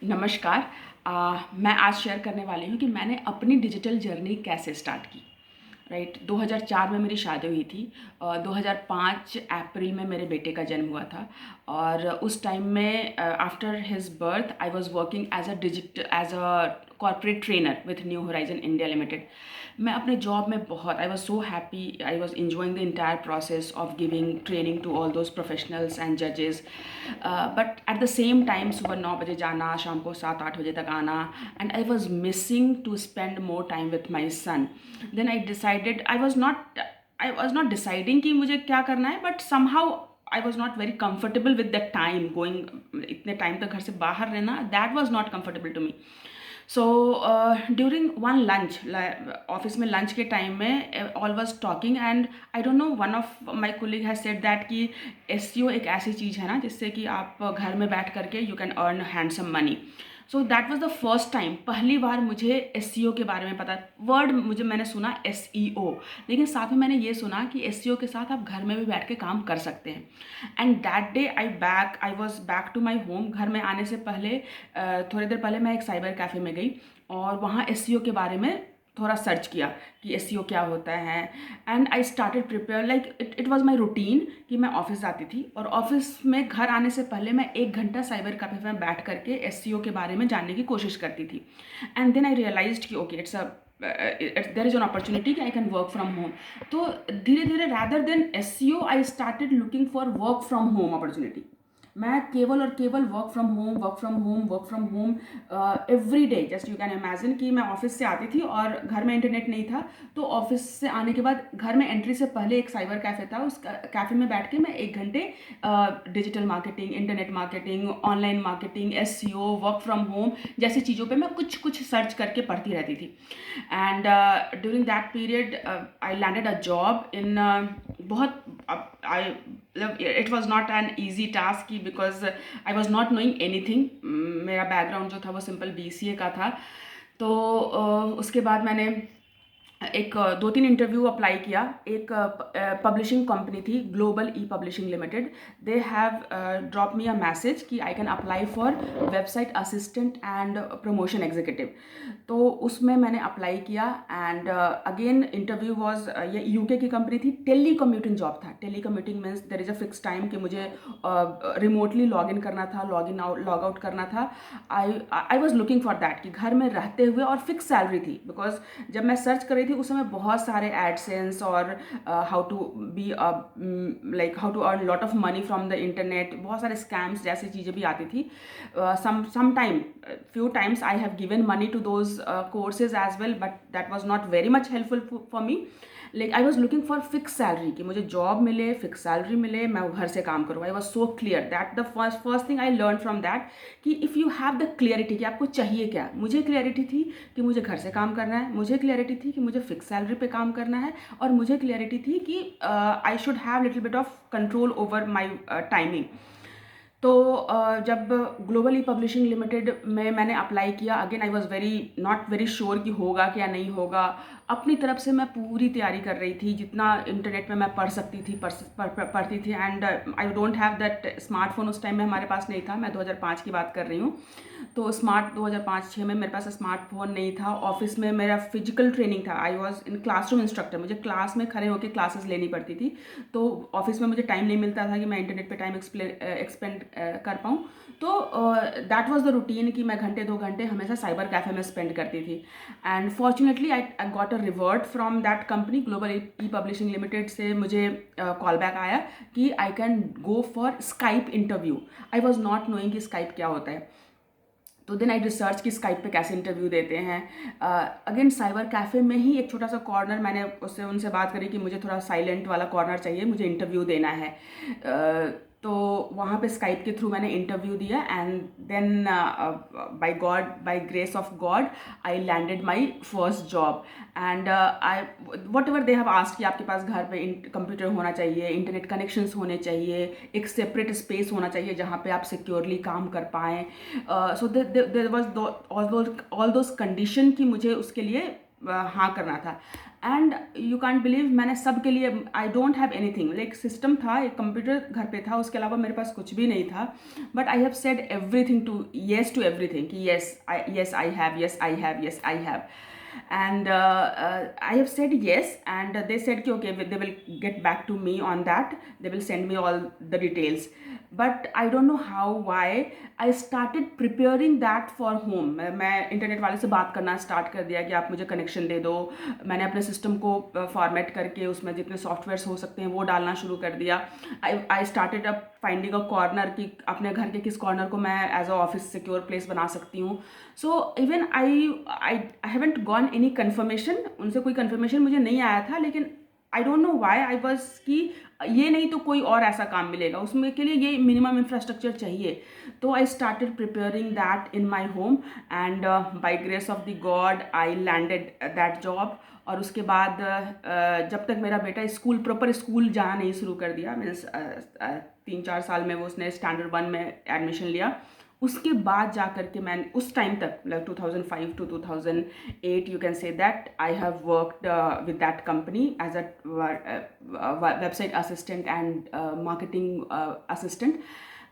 नमस्कार। मैं आज शेयर करने वाली हूँ कि मैंने अपनी डिजिटल जर्नी कैसे स्टार्ट की। राइट, 2004 में मेरी शादी हुई थी। 2005 अप्रैल में मेरे बेटे का जन्म हुआ था। और उस टाइम में after his birth I was working as a corporate trainer with New Horizon India Limited. मैं अपने जॉब में बहुत I was so happy, I was enjoying the entire process of giving training to all those professionals and जजेस। But at the same time सुबह 9 बजे जाना, शाम को 7-8 बजे तक आना, and I was missing to spend more time with my son. Then I decided, I was not deciding कि मुझे क्या करना है, but somehow I was not very comfortable with the time going. इतने टाइम तक घर से बाहर रहना, that was not comfortable to me. So during one lunch, office में लंच के टाइम में all was talking, and I don't know, one of my colleague has said that कि एसईओ एक ऐसी चीज़ है ना जिससे कि आप घर में बैठ करके you can earn handsome money. So that was the first time, पहली बार मुझे एसईओ के बारे में पता। वर्ड मैंने सुना एसईओ, लेकिन साथ में मैंने ये सुना कि एसईओ के साथ आप घर में भी बैठ के काम कर सकते हैं। And that day I was back to my home. घर में आने से पहले थोड़ी देर पहले मैं एक साइबर कैफ़े में गई और वहाँ एसईओ के बारे में थोड़ा सर्च किया कि एसईओ क्या होता है। And I started prepare, like it was my routine कि मैं ऑफिस जाती थी और ऑफिस में घर आने से पहले मैं 1 घंटा साइबर कैफे में बैठ करके एसईओ के बारे में जानने की कोशिश करती थी। एंड देन आई रियलाइज्ड कि okay, there is an opportunity कि I can work from home. तो धीरे धीरे rather than SEO I started looking for work from home opportunity. मैं केवल और केवल work from home every day. Just you can imagine कि मैं ऑफिस से आती थी और घर में इंटरनेट नहीं था, तो ऑफिस से आने के बाद घर में एंट्री से पहले एक साइबर कैफ़े था, उस कैफ़े में बैठ के मैं 1 घंटे digital marketing, internet marketing, online marketing, SEO, work from home जैसी चीज़ों पे मैं कुछ कुछ सर्च करके पढ़ती रहती थी। And during that period I landed a job in बहुत I it was not an easy task की, because I was not knowing anything. मेरा बैकग्राउंड जो था वो सिंपल बीसीए का था। तो उसके बाद मैंने एक 2-3 इंटरव्यू अप्लाई किया। एक पब्लिशिंग कंपनी थी, Global E Publishing Limited. They have drop me a message कि I can apply for website assistant and promotion executive. तो उसमें मैंने अप्लाई किया एंड अगेन इंटरव्यू वॉज, ये यूके की कंपनी थी, टेली कम्यूटिंग जॉब था। Telecommuting means there is a fix time कि मुझे रिमोटली लॉग इन करना था, लॉग आउट करना था। आई वॉज लुकिंग फॉर दैट कि घर में रहते हुए, और फिक्स सैलरी थी, बिकॉज जब मैं सर्च कर रही थी उस समय बहुत सारे एडसेंस और how to be like how to earn lot of money from the internet, बहुत सारे स्कैम्स जैसी चीज़ें भी आती थी। Some time, few times I have given money to those courses as well, but that was not very much helpful for me. Like I was looking for fix salary, कि मुझे job मिले, fix salary मिले, मैं घर से काम करूँ। I was so clear that the first thing I learn from that कि if you have the clarity कि आपको चाहिए क्या। मुझे क्लियरिटी थी कि मुझे घर से काम करना है, मुझे क्लियरिटी थी कि मुझे फिक्स सैलरी पे काम करना है, और मुझे क्लियरिटी थी कि I should have little bit of control over my timing. तो जब ग्लोबल ई पब्लिशिंग लिमिटेड में मैंने अप्लाई किया, again I was not very sure कि होगा क्या नहीं होगा। अपनी तरफ से मैं पूरी तैयारी कर रही थी, जितना इंटरनेट में मैं पढ़ सकती थी पढ़ती थी। And I don't have that smartphone, उस टाइम में हमारे पास नहीं था, मैं 2005 की बात कर रही हूँ। तो 2005-6 में मेरे पास स्मार्टफोन नहीं था। ऑफिस में मेरा फिजिकल ट्रेनिंग था, I was in classroom instructor, मुझे क्लास में खड़े होकर क्लासेस लेनी पड़ती थी। तो ऑफिस में मुझे टाइम नहीं मिलता था कि मैं इंटरनेट पे टाइम एक्सपेंड कर पाऊँ। तो दैट वाज द रूटीन कि मैं 1-2 घंटे हमेशा साइबर कैफ़े में स्पेंड करती थी। And fortunately I got a revert from that company, global E Publishing limited से मुझे कॉल बैक आया कि I can go for Skype interview. I was not knowing कि स्काइप क्या होता है। तो देन आई रिसर्च कि स्काइप पे कैसे इंटरव्यू देते हैं। अगेन साइबर कैफ़े में ही एक छोटा सा कॉर्नर, मैंने उनसे बात करी कि मुझे थोड़ा साइलेंट वाला कॉर्नर चाहिए, मुझे इंटरव्यू देना है। तो वहाँ पे स्काइप के थ्रू मैंने इंटरव्यू दिया, and then by grace of God I landed my first job. And I whatever they have asked कि आपके पास घर पे कंप्यूटर होना चाहिए, इंटरनेट कनेक्शंस होने चाहिए, एक सेपरेट स्पेस होना चाहिए जहाँ पे आप सिक्योरली काम कर पाएँ। So there was all those condition कि मुझे उसके लिए हाँ करना था। एंड यू कांट बिलीव, मैंने सब के लिए, I don't have anything, like system था, एक कंप्यूटर घर पे था, उसके अलावा मेरे पास कुछ भी नहीं था, but I have said everything to yes to everything कि yes I have, yes I have, yes I have. And I have said yes, and they said कि okay, they will get back to me on that, they will send me all the details. But I don't know how, why I started preparing that for home. मैं internet वाले से बात करना start कर दिया कि आप मुझे कनेक्शन दे दो, मैंने अपने सिस्टम को फॉर्मेट करके उसमें जितने सॉफ्टवेयर्स हो सकते हैं वो डालना शुरू कर दिया. I started up finding a corner कि अपने घर के किस कॉर्नर को मैं as a office secure place बना सकती हूँ. So even I haven't gone any confirmation, उनसे कोई कन्फर्मेशन मुझे नहीं आया था, लेकिन I don't know why I was कि ये नहीं तो कोई और ऐसा काम मिलेगा, उसमें के लिए ये मिनिमम इंफ्रास्ट्रक्चर चाहिए. तो I started preparing that in my home, and by grace of the God I landed that job. और उसके बाद जब तक मेरा बेटा स्कूल, प्रॉपर स्कूल जाना नहीं शुरू कर दिया, मीन्स 3-4 साल में वो उसने स्टैंडर्ड 1 में एडमिशन लिया, उसके बाद जा कर के मैं उस टाइम तक, like 2005 to 2008, you can say that I have worked with that company as a website assistant and marketing assistant.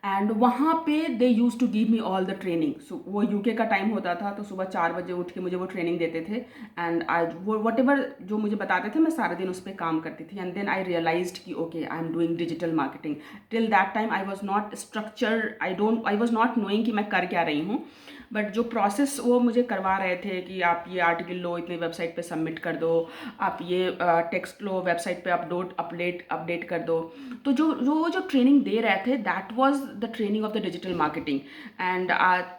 And वहाँ पे they use to give me all the training. So वो यूके का time होता था, तो सुबह 4 बजे उठ के मुझे वो ट्रेनिंग देते थे, एंड आज वो वट एवर जो मुझे बताते थे मैं सारे दिन उस पर काम करती थी. एंड देन आई रियलाइज्ड कि okay, I am doing digital marketing. Till that time I was not structure, I was not knowing कि मैं कर क्या रही हूँ, बट जो प्रोसेस वो मुझे करवा रहे थे कि आप ये आर्टिकल लो, इतने वेबसाइट पे सबमिट कर दो, आप ये टेक्स्ट लो, वेबसाइट पे अपडेट कर दो. तो जो ट्रेनिंग दे रहे थे, that was the training of the digital marketing. And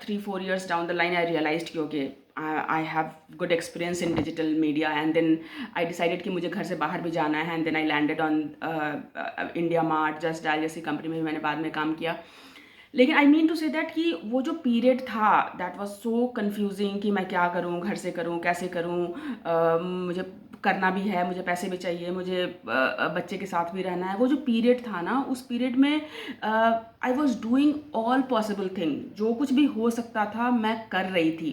3-4 years down the line I realised कि okay, I have good experience in digital media. And then I decided कि मुझे घर से बाहर भी जाना है. And then I landed on IndiaMART, Justdial जैसी कंपनी में मैंने बाद में काम किया. लेकिन I mean to say that कि वो जो पीरियड था, दैट वाज सो कन्फ्यूजिंग कि मैं क्या करूँ, घर से करूँ, कैसे करूँ, मुझे करना भी है, मुझे पैसे भी चाहिए, मुझे बच्चे के साथ भी रहना है. वो जो पीरियड था ना, उस पीरियड में I was doing all possible thing, जो कुछ भी हो सकता था मैं कर रही थी.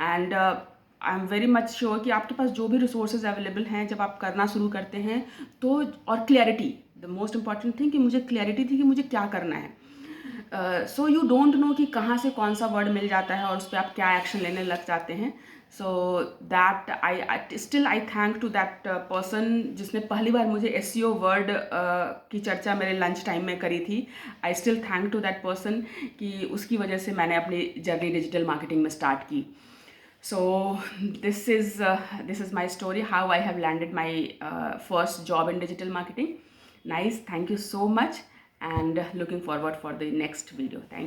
And I am very much sure कि आपके पास जो भी रिसोर्सेज अवेलेबल हैं, जब आप करना शुरू करते हैं तो, और clarity, the most important thing कि मुझे क्लैरिटी थी कि मुझे क्या करना है. सो यू डोंट नो कि कहाँ से कौन सा वर्ड मिल जाता है और उस पर आप क्या एक्शन लेने लग जाते हैं. So that I thank to that person जिसने पहली बार मुझे SEO वर्ड की चर्चा मेरे लंच टाइम में करी थी. I still thank to that person कि उसकी वजह से मैंने अपनी जर्नी डिजिटल मार्केटिंग में स्टार्ट की. So this is my story, how I have landed my first job in digital marketing. Nice, thank you so much, and looking forward for the next video. Thank you.